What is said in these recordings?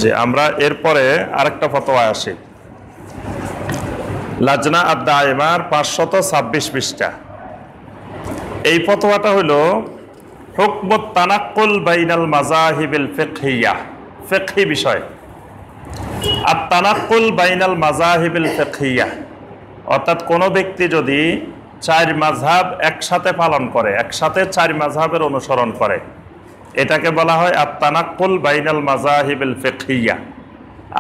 যে আমরা এরপরে আরেকটা ফতোয়া আসি। লাজনা আদ-দায়মার 526 পৃষ্ঠা। এই ফতোয়াটা হলো হুকমুত তানাক্কুল বাইনাল মাযাহিবিল ফিকহিয়া, ফিকহি বিষয়। আত-তানাক্কুল বাইনাল মাযাহিবিল ফিকহিয়া অর্থাৎ কোনো ব্যক্তি যদি 4 মাযহাব একসাথে পালন করে, একসাথে 4 মাযহাবের অনুসরণ করে, এটাকে বলা হয় আত-তানাক্কুল বাইনাল মাযাহিবিল ফিকহিয়া।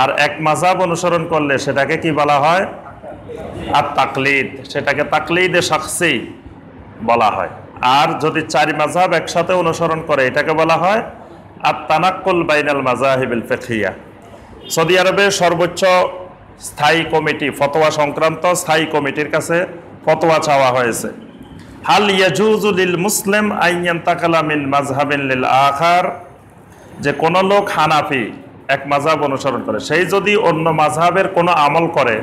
আর এক মাযহাব অনুসরণ করলে সেটাকে কি বলা হয়? আত-তাকলিদ, সেটাকে তাকলিদে শাখসি বলা হয়। আর যদি 4 মাযহাব একসাথে অনুসরণ করে এটাকে বলা হয় আত-তানাক্কুল বাইনাল মাযাহিবিল ফিকহিয়া। সৌদি আরবে সর্বোচ্চ স্থায়ী কমিটি, ফতোয়া সংক্রান্ত স্থায়ী কমিটির কাছে ফতোয়া চাওয়া হয়েছে, হাল ইয়াজুজু লিল মুসলিম আন ইয়ান্তাকালা মিন মাযহাবিন লিল আখার, যে কোনো লোক হানাফি এক মাযহাব অনুসরণ করে, সেই যদি অন্য মাযহাবের কোনো আমল করে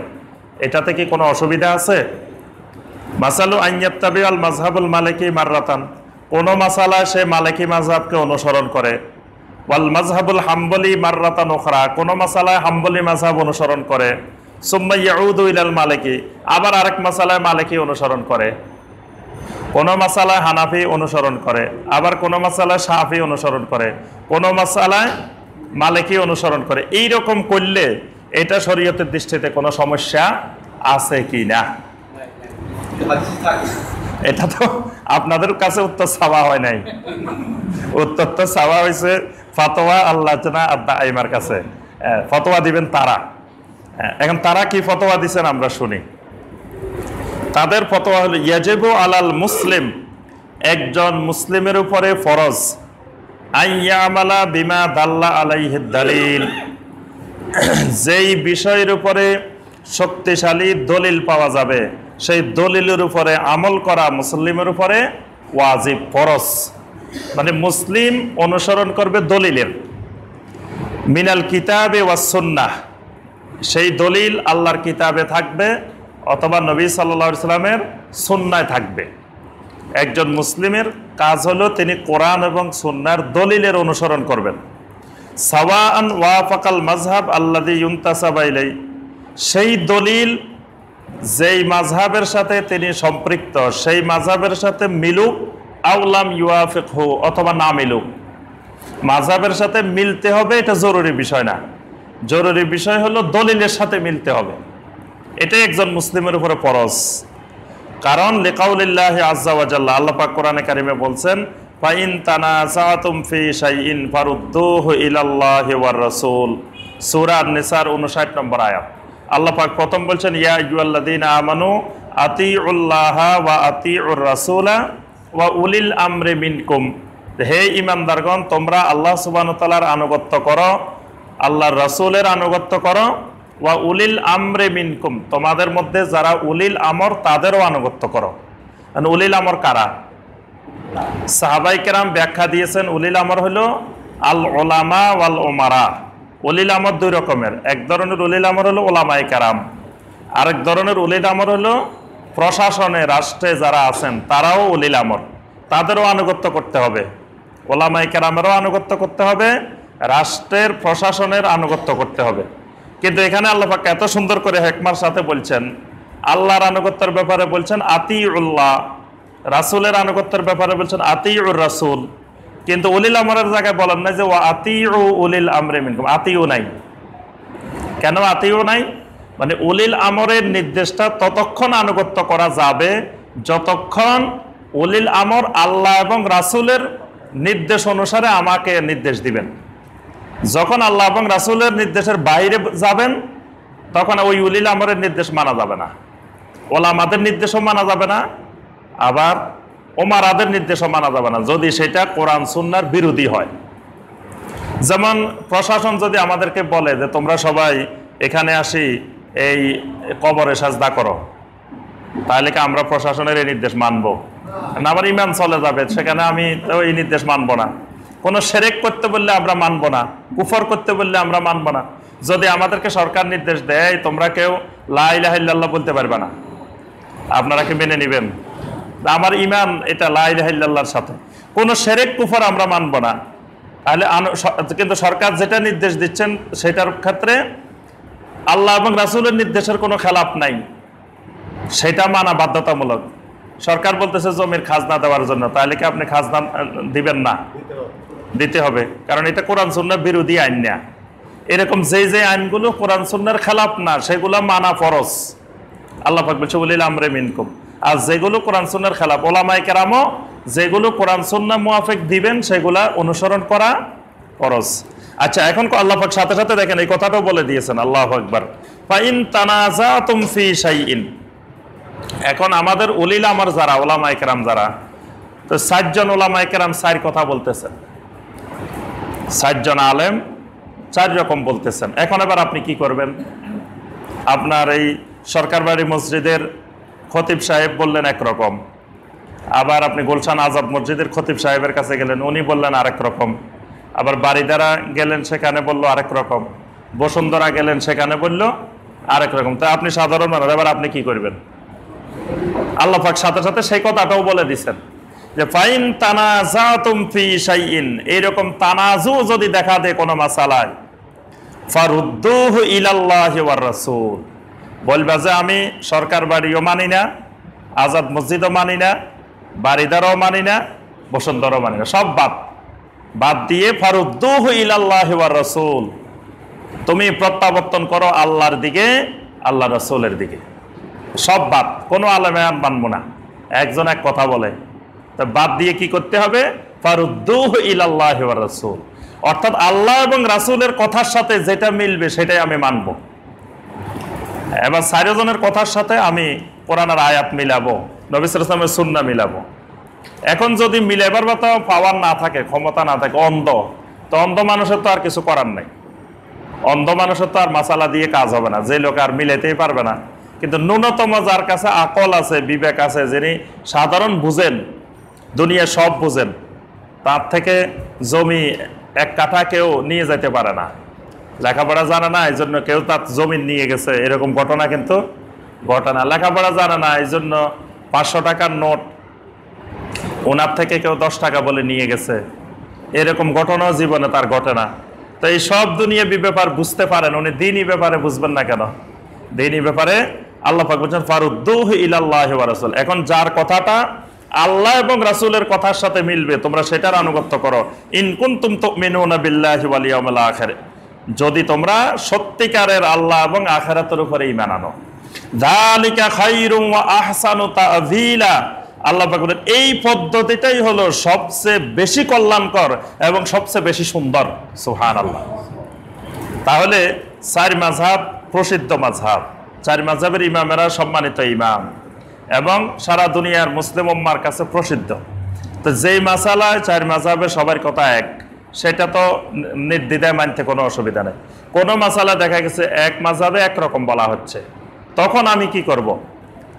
এটাতে কি কোনো অসুবিধা আছে? মাসালু আন ইয়াত্তাবিআল মাযহাবুল মালিকি মাররাতান, কোনো মাসালায় সে মালিকি মাযহাবকে অনুসরণ করে, ওয়াল মাযহাবুল হাম্বলি মাররাতান উখরা, কোনো মাসালায় হাম্বলি মাযহাব অনুসরণ করে, সুম্মা ইয়াউদু ইলাল মালিকি, আবার আরেক মাসালায় মালিকি অনুসরণ করে, কোনো মাসালায় হানাফি অনুসরণ করে, আবার কোনো মাসালায় শাফি অনুসরণ করে, কোনো মাসালায় মালিকি অনুসরণ করে। এই রকম করলে এটা শরীয়তের দৃষ্টিতে কোনো সমস্যা আছে কি না? এটা তো আপনাদের কাছে উত্তর চাওয়া হয় নাই, উত্তর তো চাওয়া হয়েছে ফতোয়া আল্লাজনা আদ-দায়মার কাছে। ফতোয়া দিবেন তারা। এখন তারা কি ফতোয়া দিচ্ছেন আমরা শুনি। তাদের ফতোয়া হলো ইয়াজিবু আলাল মুসলিম, একজন মুসলিমের উপরে ফরজ, আন ইয়ামালা বিমা দাল্লা আলাইহি দালিল, যেই বিষয়ের উপরে শক্তিশালী দলিল পাওয়া যাবে সেই দলিলের উপরে আমল করা মুসলিমের উপরে ওয়াজিব, ফরজ। মানে মুসলিম অনুসরণ করবে দলিলের, মিনাল কিতাবে ওয়াস সুন্নাহ, সেই দলিল আল্লাহর কিতাবে থাকবে অথবা নবী সাল্লাল্লাহু আলাইহি সাল্লামের সুন্নায় থাকবে। একজন মুসলিমের কাজ হলো তিনি কোরআন এবং সুন্নাহর দলিলের অনুসরণ করবেন। সাওয়াআন ওয়াফাকাল মাযহাব আল্লাযী ইউনতাসাবা ইলাইহি, সেই দলিল যেই মাযহাবের সাথে তিনি সম্পৃক্ত সেই মাযহাবের সাথে মিলুক, আওলাম ইউয়াফিকহু, অথবা না মিলুক। মাযহাবের সাথে মিলতে হবে এটা জরুরি বিষয় না, জরুরি বিষয় হলো দলিলের সাথে মিলতে হবে। এটাই একজন মুসলিমের উপরে ফরজ। কারণ লিকাউলিল্লাহি আযজা ওয়া জাল্লা, আল্লাহ পাক কোরআনে কারিমে বলছেন ফাইন তানাযাতুম ফি শাইইন ফারুদ্দুহু ইলাল্লাহি ওয়ার রাসূল, সূরা আন-নিসার 59 নম্বর আয়াত। আল্লাহ পাক প্রথম বলছেন ইয়া আইয়ুহাল্লাযীনা আমানু আতিউল্লাহা ওয়া আতিউর রাসূলা ওয়া উলিল আমরি মিনকুম, হে ঈমানদারগণ তোমরা আল্লাহ সুবহানাহু ওয়া তাআলার আনুগত্য করো, আল্লাহর রাসূলের আনুগত্য করো, ওয়া উলিল আমরি মিনকুম, তোমাদের মধ্যে যারা উলিল আমর তাদেরও আনুগত্য করো। উলিল আমর কারা? সাহাবায়ে কেরাম ব্যাখ্যা দিয়েছেন উলিল আমর হলো আল উলামা ওয়াল উমারা। উলিল আমর 2 রকমের, এক ধরনের উলিল আমর হলো উলামায়ে কেরাম, আরেক ধরনের উলিল আমর হলো প্রশাসনে রাষ্ট্রে যারা আছেন তারাও উলিল আমর, তাদেরও আনুগত্য করতে হবে। উলামায়ে কেরামেরও আনুগত্য করতে হবে, রাষ্ট্রের প্রশাসনের আনুগত্য করতে হবে। কিন্তু এখানে আল্লাহ পাক এত সুন্দর করে হিকমার সাথে বলছেন, আল্লাহর আনুগত্যের ব্যাপারে বলছেন আতিউল্লাহ, রাসূলের আনুগত্যের ব্যাপারে বলছেন আতিউর রাসূল, কিন্তু উলিল আমরের জায়গায় বলেন না যে ওয়া আতিউ উলিল আমরি মিনকুম, আতিউ নাই। কেন আতিউ নাই? মানে উলিল আমরের নির্দেশটা ততক্ষণ আনুগত্য করা যাবে যতক্ষণ উলিল আমর আল্লাহ এবং রাসূলের নির্দেশ অনুসারে আমাকে নির্দেশ দিবেন। যখন আল্লাহ এবং রাসূলের নির্দেশের বাইরে যাবেন তখন ওই উলিল আমরের নির্দেশ মানা যাবে না, ওলামাদের নির্দেশও মানা যাবে না, আবার ওমারাদের নির্দেশও মানা যাবে না যদি সেটা কোরআন সুন্নাহর বিরোধী হয়। যেমন প্রশাসন যদি আমাদেরকে বলে যে তোমরা সবাই এখানে আসি এই কবরে সাজদা করো, তাহলে কি আমরা প্রশাসনের এই নির্দেশ মানবো না? আমার ঈমান চলে যাবে, সেখানে আমি এই নির্দেশ মানবো না। কোনো শিরক করতে বললে আমরা মানবো না, কুফর করতে বললে আমরা মানবো না। যদি আমাদেরকে সরকার নির্দেশ দেয় তোমরা কেউ লা ইলাহা ইল্লাল্লাহ বলতে পারবে না, আপনারা কি মেনে নেবেন? আমার ঈমান এটা লা ইলাহা ইল্লাল্লাহর সাথে, কোনো শিরক কুফর আমরা মানবো না। তাহলে কিন্তু সরকার যেটা নির্দেশ দিচ্ছেন সেটার ক্ষেত্রে আল্লাহ এবং রাসূলের নির্দেশের কোনো খেলাপ নাই, সেটা মানা বাধ্যতামূলক। সরকার বলতেছে জমির খাজনা দেওয়ার জন্য, তাহলে কি আপনি খাজনা দিবেন না? দিতে হবে, কারণ এটা কোরআন সুন্নাহ বিরোধী আইন না। এরকম যে আইনগুলো কোরআন সুন্নাহর খেলাপ না সেগুলো মানা ফরজ। আল্লাহ পাক বলছে উলিল আমরি মিনকুম। আর যেগুলো কোরআন সুন্নাহর খেলাপ, ওলামায়ে কেরামও যেগুলো কোরআন সুন্নাহ মুআফিক দিবেন সেগুলা অনুসরণ করা ফরজ। আচ্ছা, এখন আল্লাহ পাক সাথে সাথে দেখেন এই কথাটাও বলে দিয়েছেন, আল্লাহু আকবার, ফাইন তানাজাতুম ফি শাইইন। এখন আমাদের উলিল আমর যারা, ওলামায়ে কেরাম যারা, তো 60 জন ওলামায়ে কেরাম 4 কথা বলতেছেন, 60 জন আলেম 4 রকম বলতেছেন। এখন এবার আপনি কি করবেন? আপনার এই সরকার বাড়ি মসজিদের খতিব সাহেব বললেন একরকম, আবার আপনি গুলশান আজাদ মসজিদের খতিব সাহেবের কাছে গেলেন, উনি বললেন আরেক রকম, আবার বাড়িদারা গেলেন সেখানে বলল আরেক রকম, বসুন্ধরা গেলেন সেখানে বলল আরেক রকম। তো আপনি সাধারণ মানুষ, এবার আপনি কি করবেন? আল্লাহ পাক সাথে সাথে সেই কথাটাও বলে দিচ্ছেন যে ফাইন তানাজাতুম ফি শাইইন, এইরকম তানাজু যদি দেখা দেয় কোনো মাসালায়, ফারুদ্দুহু ইলাল্লাহি ওয়ার রাসূল, বলবা যে আমি সরকার বাড়িও মানি না, আজাদ মসজিদও মানি না, বাড়িদারও মানি না, বসুন্ধরাও মানি না, সব বাদ দিয়ে ফারুদ্দুহু ইলাল্লাহি ওয়ার রাসূল, তুমি প্রত্যাবর্তন করো আল্লাহর দিকে, আল্লাহ রাসূলের দিকে, সব বাদ, কোনো আলেমে মানব না। একজন এক কথা বলে, তো বাদ দিয়ে কি করতে হবে? ফারুদ্দুহু ইলাল্লাহি ওয়ার রাসূল, অর্থাৎ আল্লাহ এবং রাসূলের কথার সাথে যেটা মিলবে সেটাই আমি মানব। এবার 4 জনের কথার সাথে আমি কোরআনের আয়াত মিলাবো, নবী সাল্লাল্লাহু আলাইহি ওয়াসাল্লামের সুন্নাহ মিলাবো। এখন যদি মিলাবার মতো পাওয়ার না থাকে, ক্ষমতা না থাকে, অন্ধ, তো অন্ধ মানুষের তো আর কিছু করার নাই। অন্ধ মানুষের তো আর মাসালা দিয়ে কাজ হবে না, যে লোক আর মিলাতেই পারবে না। কিন্তু ন্যূনতম যার কাছে আকল আছে, বিবেক আছে, যিনি সাধারণ বুঝেন, দুনিয়া সব বুঝেন, তার থেকে জমি 1 কাঠা কেউ নিয়ে যেতে পারে না। লেখাপড়া জানে না এই জন্য কেউ তার জমি নিয়ে গেছে, এরকম ঘটনা কিন্তু ঘটে না। লেখাপড়া জানে না এই জন্য 500 টাকার নোট ওনার থেকে কেউ 10 টাকা বলে নিয়ে গেছে, এরকম ঘটনাও জীবনে তার ঘটে না। তো এই সব দুনিয়া ব্যাপার বুঝতে পারেন, উনি দ্বীনি ব্যাপারে বুঝবেন না কেন? দ্বীনি ব্যাপারে আল্লাহ পাক বলেন ফারুদ্দুহু ইলাল্লাহি ওয়া রাসূল। এখন যার কথাটা আল্লাহ এবং রাসূলের কথার সাথে মিলবে তোমরা সেটার আনুগত্য করো। ইন কুনতুম তুমিনুনা বিল্লাহি ওয়াল ইয়াউমিল আখির, যদি তোমরা সত্যিকারের আল্লাহ এবং আখিরাতের উপরে ঈমান আনো। যালিকা খায়রুম ওয়া আহসানু তা'যীলা, আল্লাহ পাক বলেন এই পদ্ধতিটাই হলো সবচেয়ে বেশি কল্যাণকর এবং সবচেয়ে বেশি সুন্দর। সুবহানাল্লাহ। তাহলে 4 মাযহাব প্রসিদ্ধ মাযহাব, 4 মাযহাবের ইমামেরা সম্মানিত ইমাম এবং সারা দুনিয়ার মুসলিম উম্মার কাছে প্রসিদ্ধ। তো যেই মাসালায় 4 মাযহাবে সবার কথা এক, সেটা তো নির্দ্বিধায় মানতে কোনো অসুবিধা নেই। কোনো মাসালা দেখা গেছে এক মাযহাবে একরকম বলা হচ্ছে, তখন আমি কি করব?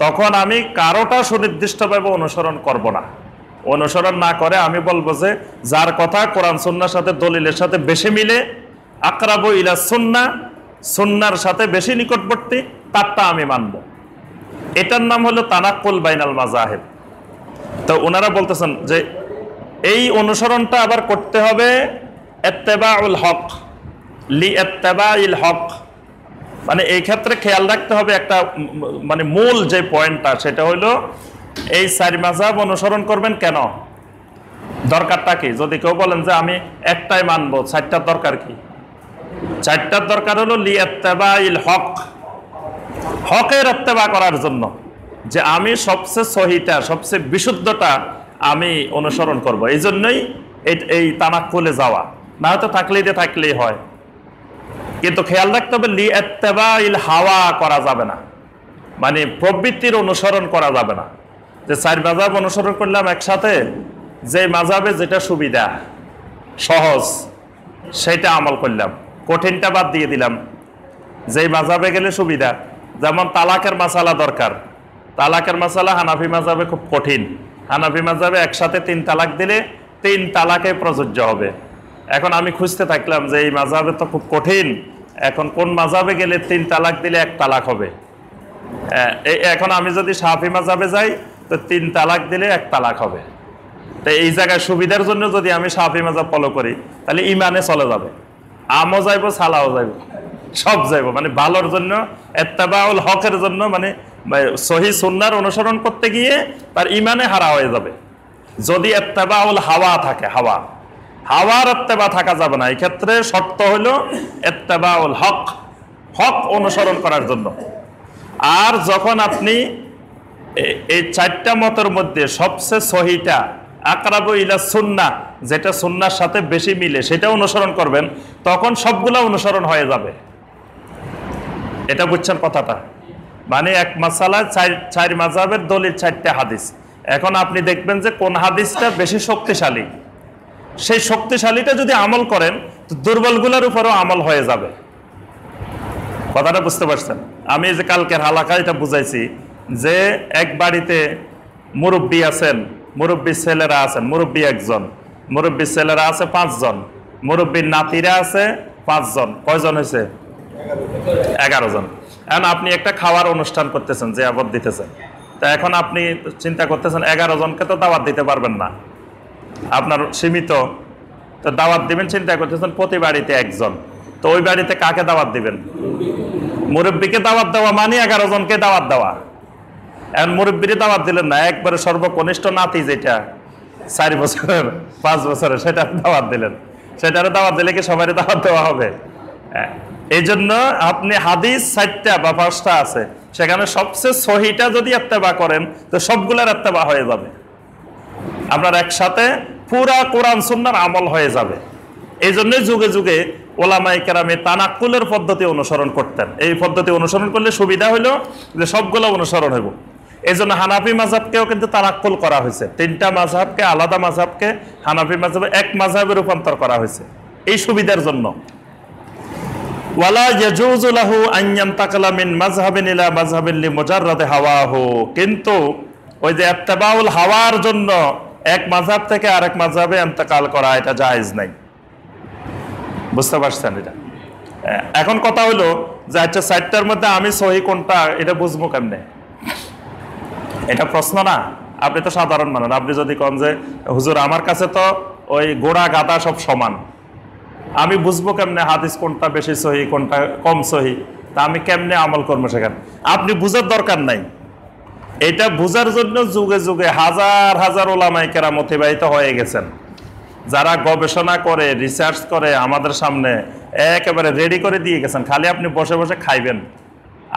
তখন আমি কারোটা সুনির্দিষ্টভাবে অনুসরণ করব না। অনুসরণ না করে আমি বলবো যে যার কথা কোরআন সুন্নাহর সাথে দলিলের সাথে বেশি মিলে, আকরাবু ইলা সুন্নাহ, সুন্নাহর সাথে বেশি নিকটবর্তী, তারটা আমি মানব। এটার নাম হলো তানাক্কুল বাইনাল মাযাহিব। তো ওনারা বলতেছেন যে এই অনুসরণটা আবার করতে হবে ইত্তেবাউল হক, লিইত্তেবাইল হক, মানে এই ক্ষেত্রে খেয়াল রাখতে হবে একটা মানে মূল যে পয়েন্টটা, সেটা হলো এই 4 মাযহাব অনুসরণ করবেন কেন, দরকারটা কি? যদি কেউ বলেন যে আমি একটাই মানবো, 4টার দরকার কি? 4টার দরকার হলো লিইত্তেবাইল হক, হকের ইত্তেবা করার জন্য, যে আমি সবচেয়ে সহিটা, সবচেয়ে বিশুদ্ধটা আমি অনুসরণ করব। এই জন্যই এই তানাক্কুলে যাওয়া, না হয়তো থাকলেই হয়। কিন্তু খেয়াল রাখতে হবে লিইত্তেবাইল হাওয়া করা যাবে না, মানে প্রবৃত্তির অনুসরণ করা যাবে না। যে 4 মাযহাব অনুসরণ করলাম একসাথে, যে মাযহাবে যেটা সুবিধা সহজ সেটা আমল করলাম, কঠিনটা বাদ দিয়ে দিলাম। যেই মাযহাবে গেলে সুবিধা, যেমন তালাকের মাসালা দরকার, তালাকের মাসালা হানাফি মাযহাবে খুব কঠিন। হানাফি মাযহাবে একসাথে 3 তালাক দিলে 3 তালাকে প্রযোজ্য হবে। এখন আমি খুঁজতে থাকলাম যে এই মাযহাবে তো খুব কঠিন, এখন কোন মাযহাবে গেলে 3 তালাক দিলে 1 তালাক হবে। এখন আমি যদি শাফি মাযহাবে যাই তো 3 তালাক দিলে 1 তালাক হবে। তো এই জায়গায় সুবিধার জন্য যদি আমি শাফি মাযহাব ফলো করি তাহলে ইমানে চলে যাবে, আমও যাইব, সালাও যাইব, সব যাইব। মানে ভালোর জন্য, ইত্তেবাউল হকের জন্য, মানে সহিহ সুন্নাহর অনুসরণ করতে গিয়ে তার ইমানে হারা হয়ে যাবে। যদি ইত্তেবাউল হাওয়া থাকে, হাওয়ার ইত্তেবা থাকা যাবে না। এই ক্ষেত্রে শর্ত হলো ইত্তেবাউল হক, হক অনুসরণ করার জন্য। আর যখন আপনি এই চারটা মতের মধ্যে সবচেয়ে সহিটা আকরাবু ইলা সুন্নাহ, যেটা সুন্নাহর সাথে বেশি মিলে, সেটা অনুসরণ করবেন, তখন সবগুলা অনুসরণ হয়ে যাবে। এটা বুঝছেন কথাটা? মানে এক মাসালা চার মাযহাবের দলিল 4টা হাদিস। এখন আপনি দেখবেন যে কোন হাদিসটা বেশি শক্তিশালী, সেই শক্তিশালীটা যদি আমল করেন তো দুর্বলগুলোর উপরেও আমল হয়ে যাবে। কথাটা বুঝতে পারছেন? আমি যে কালকের হালাকায় এটা বুঝাইছি যে এক বাড়িতে মুরব্বী আছেন, মুরব্বীর ছেলেরা আছেন, মুরব্বী একজন, মুরব্বীর ছেলেরা আছে 5 জন, মুরব্বীর নাতিরা আছে 5 জন। কয়জন হয়েছে? 11 জন। এখন আপনি একটা খাওয়ার অনুষ্ঠান করতেছেন, যে আবাদ দিতেছেন। তা এখন আপনি চিন্তা করতেছেন 11 জনকে তো দাওয়াত দিতে পারবেন না, আপনার সীমিত, তো দাওয়াত দিবেন, চিন্তা করতেছেন প্রতি বাড়িতে একজন। তো ওই বাড়িতে কাকে দাওয়াত দিবেন? মুরব্বীকে দাওয়াত দেওয়া মানে 11 জনকে দাওয়াত দেওয়া। এখন মুরব্বীরে দাওয়াত দিলেন না, একবারে সর্বকনিষ্ঠ নাতি যেটা 4 বছরের 5 বছরের, সেটা দাওয়াত দিলেন। সেটারে দাওয়াত দিলে কি সবারই দাওয়াত দেওয়া হবে? এই জন্য আপনি হাদিস 4টা বা 5টা আছে, সেখানে সবচেয়ে সহিটা যদি ইত্তেবা করেন তো সবগুলার ইত্তেবা হয়ে যাবে। আপনার একসাথে পুরা কোরআন সুন্নাহর আমল হয়ে যাবে। এই জন্য যুগে যুগে ওলামায়ে কেরামে তানাক্কুলের পদ্ধতি অনুসরণ করতেন। এই পদ্ধতি অনুসরণ করলে সুবিধা হলো যে সবগুলো অনুসরণ হইব। এই জন্য হানাফি মাযহাবকেও কিন্তু তানাক্কুল করা হয়েছে। 3টা মাযহাবকে, আলাদা মাযহাবকে হানাফি মাযহাবে এক মাযহাবে রূপান্তর করা হয়েছে এই সুবিধার জন্য। ওয়ালা ইয়াজুজু লাহু আন ইয়ানতাকিলা মিন মাযহাবিন ইলা মাযহাবিন লিমুজাররাদি হাওয়াহু, কিন্তু ওই যে ইত্তেবাউল হাওয়ার জন্য এক মাযহাব থেকে আরেক মাযহাবে ইন্তেকাল করা, এটা জায়েজ নাই। বুঝতে পারছেন? এটা এখন কথা হলো যে আচ্ছা 4টার মধ্যে আমি সহি কোনটা এটা বুঝবো কেমনে? এটা প্রশ্ন না? আপনি তো সাধারণ মানুষ, আপনি যদি কোন যে হুজুর আমার কাছে তো ওই গোড়া গাদা সব সমান, আমি বুঝবো কেমনে হাদিস কোনটা বেশি সহি কোনটা কম সহি? তা আমি কেমনে আমল করবো সেখানে? আপনি বুঝার দরকার নাই। এটা বুঝার জন্য যুগে যুগে হাজার হাজার ওলামায়ে কেরাম অতিবাহিত হয়ে গেছেন, যারা গবেষণা করে, রিসার্চ করে আমাদের সামনে একেবারে রেডি করে দিয়ে গেছেন। খালি আপনি বসে বসে খাইবেন,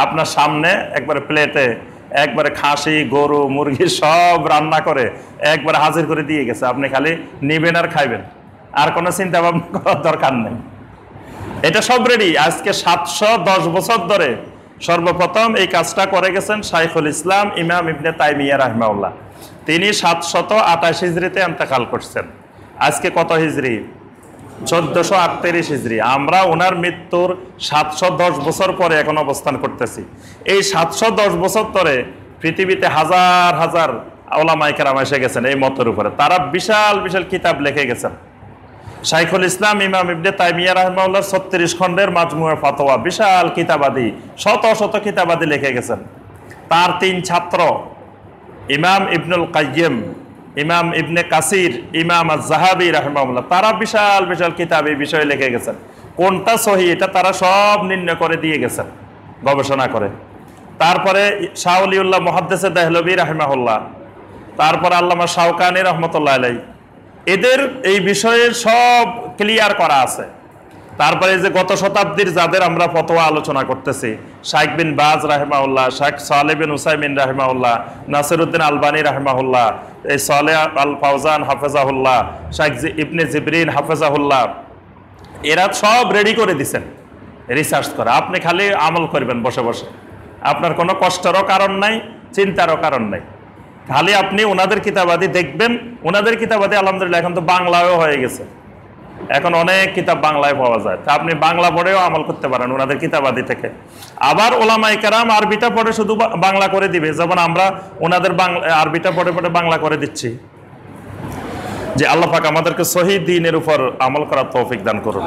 আপনার সামনে একবারে প্লেটে একবারে খাসি, গরু, মুরগি সব রান্না করে একবারে হাজির করে দিয়ে গেছে। আপনি খালি নিবেন আর খাইবেন, আর কোনো চিন্তা ভাবনা করার দরকার নেই। এটা সব রেডি। আজকে 710 বছর ধরে সর্বপ্রথম এই কাজটা করে গেছেন শাইখুল ইসলাম ইমাম ইবনে তাইমিয়া রাহিমাহুল্লাহ। তিনি 728 হিজরিতে ইন্তেকাল করছেন। আজকে কত হিজরি? 1438 হিজরি। আমরা ওনার মৃত্যুর 710 বছর পরে এখন অবস্থান করতেছি। এই 710 বছর ধরে পৃথিবীতে হাজার হাজার ওলামায়ে কেরাম এসে গেছেন এই মতের উপরে। তারা বিশাল বিশাল কিতাব লিখে গেছেন। শাইখুল ইসলাম ইমাম ইবনে তাইমিয়া রাহিমাহুল্লাহ 36 খণ্ডের মাজমুয়ে ফাতোয়া, বিশাল কিতাবাদি, শত শত কিতাবাদি লিখে গেছেন। তার 3 ছাত্র ইমাম ইবনুল কাইয়িম, ইমাম ইবনে কাসির, ইমাম আয-যাহাবী রাহিমাহুল্লাহ, তারা বিশাল বিশাল কিতাব এই বিষয়ে লিখে গেছেন। কোনটা সহি এটা তারা সব নির্ণয় করে দিয়ে গেছেন গবেষণা করে। তারপরে শাহ ওলিউল্লাহ মুহাদ্দিস দেহলভী রাহিমাহুল্লাহ, তারপর আল্লামা শাওকানী রহমতুল্লাহ আলাইহি, এদের এই বিষয়ে সব ক্লিয়ার করা আছে। তারপরে যে গত শতাব্দীর যাদের আমরা ফতোয়া আলোচনা করতেছি, শাইখ বিন বাজ রাহিমাহুল্লাহ, শাইখ সালেহ বিন উসাইমিন রাহিমাহুল্লাহ, নাসিরউদ্দিন আলবানী রাহিমাহুল্লাহ, এই সালেহ আল ফাওজান হাফেজাহুল্লাহ, শাইখ ইবনে জিবরিন হাফেজাহুল্লাহ, এরা সব রেডি করে দিছেন রিসার্চ করে। আপনি খালি আমল করবেন বসে বসে, আপনার কোনো কষ্টেরও কারণ নাই, চিন্তারও কারণ নাই। খালি আপনি ওনাদের কিতাবাদি দেখবেন। ওনাদের কিতাবাদি আলহামদুলিল্লাহ এখন তো বাংলায়ও হয়ে গেছে, এখন অনেক কিতাব বাংলায় পাওয়া যায়। তা আপনি বাংলা পড়েও আমল করতে পারেন ওনাদের কিতাবাদি থেকে। আবার ওলামায়ে কেরাম আরবিটা পড়ে শুধু বাংলা করে দিবে, যেমন আমরা ওনাদের আরবিটা পড়ে পড়ে বাংলা করে দিচ্ছি। যে আল্লাহ পাক আমাদেরকে সহিহ দ্বীনের উপর আমল করার তৌফিক দান করুন।